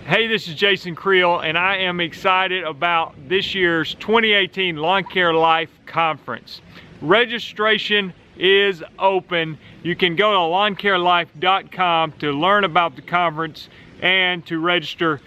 Hey, this is Jason Creel, and I am excited about this year's 2018 Lawn Care Life Conference. Registration is open. You can go to lawncarelife.com to learn about the conference and to register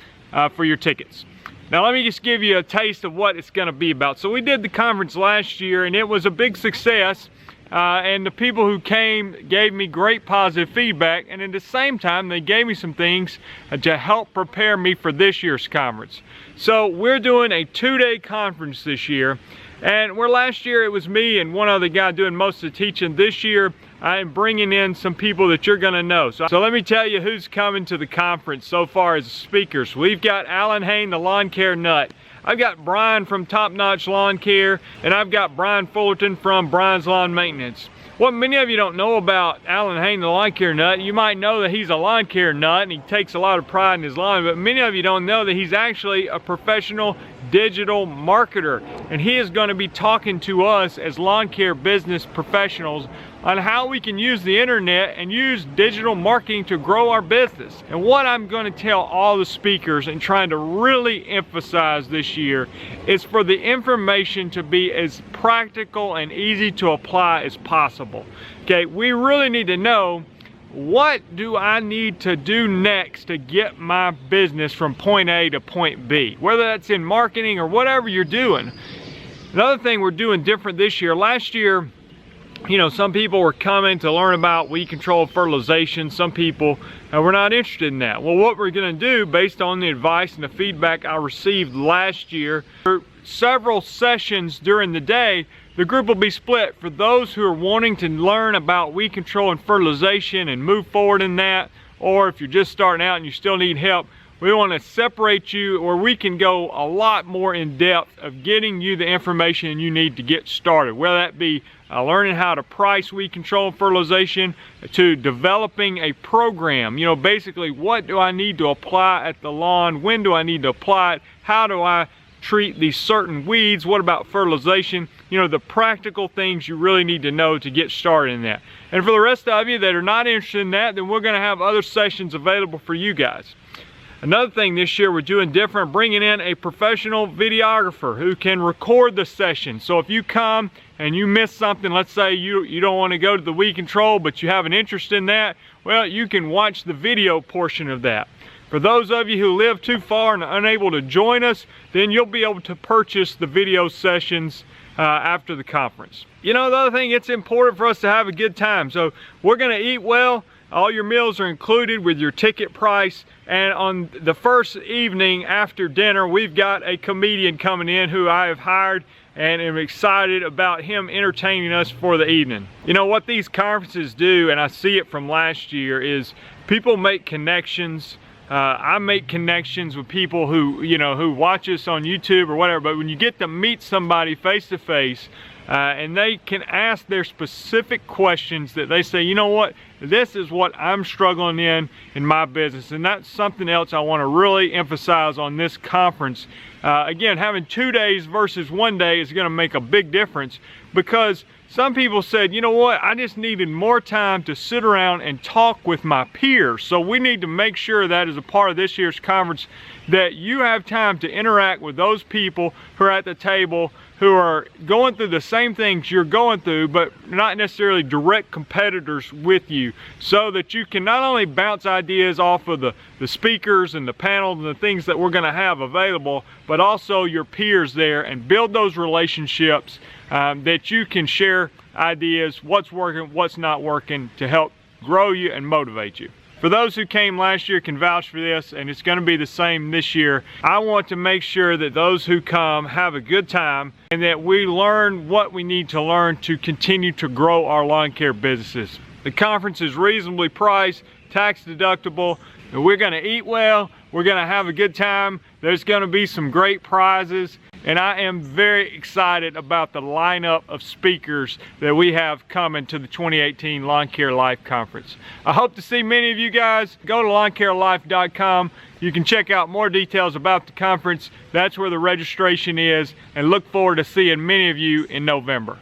for your tickets. Now let me just give you a taste of what it's going to be about. So we did the conference last year and it was a big success. And the people who came gave me great positive feedback, and at the same time they gave me some things to help prepare me for this year's conference. So we're doing a 2-day conference this year, and where last year it was me and one other guy doing most of the teaching, this year I am bringing in some people that you're going to know. So let me tell you who's coming to the conference so far as speakers. We've got Alan Hain, the Lawn Care Nut. I've got Brian from Top Notch Lawn Care, and I've got Brian Fullerton from Brian's Lawn Maintenance. What many of you don't know about Alan Hain, the Lawn Care Nut, you might know that he's a lawn care nut and he takes a lot of pride in his lawn, but many of you don't know that he's actually a professional digital marketer, and he is going to be talking to us as lawn care business professionals on how we can use the internet and use digital marketing to grow our business. And what I'm going to tell all the speakers and trying to really emphasize this year is for the information to be as practical and easy to apply as possible. Okay, we really need to know, what do I need to do next to get my business from point A to point B? Whether that's in marketing or whatever you're doing. Another thing we're doing different this year, last year, you know, some people were coming to learn about weed control fertilization. Some people were not interested in that. Well, what we're going to do, based on the advice and the feedback I received last year, for several sessions during the day, the group will be split. For those who are wanting to learn about weed control and fertilization and move forward in that, or if you're just starting out and you still need help, we want to separate you where we can go a lot more in depth of getting you the information you need to get started, whether that be learning how to price weed control and fertilization, to developing a program. You know, basically, what do I need to apply at the lawn? When do I need to apply it? How do I treat these certain weeds? What about fertilization? You know, the practical things you really need to know to get started in that. And for the rest of you that are not interested in that, then we're going to have other sessions available for you guys. Another thing this year we're doing different, bringing in a professional videographer who can record the session. So if you come and you miss something, let's say you don't want to go to the weed control, but you have an interest in that, well, you can watch the video portion of that. For those of you who live too far and are unable to join us, then you'll be able to purchase the video sessions after the conference. You know, the other thing, it's important for us to have a good time. So we're going to eat well. All your meals are included with your ticket price. And on the first evening after dinner, we've got a comedian coming in who I have hired, and am excited about him entertaining us for the evening. You know, what these conferences do, and I see it from last year, is people make connections. I make connections with people who, you know, who watch us on YouTube or whatever, but when you get to meet somebody face to face, and they can ask their specific questions that they say, you know what, this is what I'm struggling in my business. And that's something else I want to really emphasize on this conference. Again, having 2 days versus 1 day is going to make a big difference, because some people said, you know what, I just needed more time to sit around and talk with my peers. So we need to make sure that as a part of this year's conference, that you have time to interact with those people who are at the table, who are going through the same things you're going through, but not necessarily direct competitors with you, so that you can not only bounce ideas off of the speakers and the panels and the things that we're going to have available, but also your peers there, and build those relationships that you can share ideas, what's working, what's not working, to help grow you and motivate you. For those who came last year can vouch for this, and it's going to be the same this year. I want to make sure that those who come have a good time, and that we learn what we need to learn to continue to grow our lawn care businesses. The conference is reasonably priced, tax deductible. We're going to eat well. We're going to have a good time. There's going to be some great prizes. And I am very excited about the lineup of speakers that we have coming to the 2018 Lawn Care Life Conference. I hope to see many of you guys. Go to lawncarelife.com. You can check out more details about the conference. That's where the registration is, and look forward to seeing many of you in November.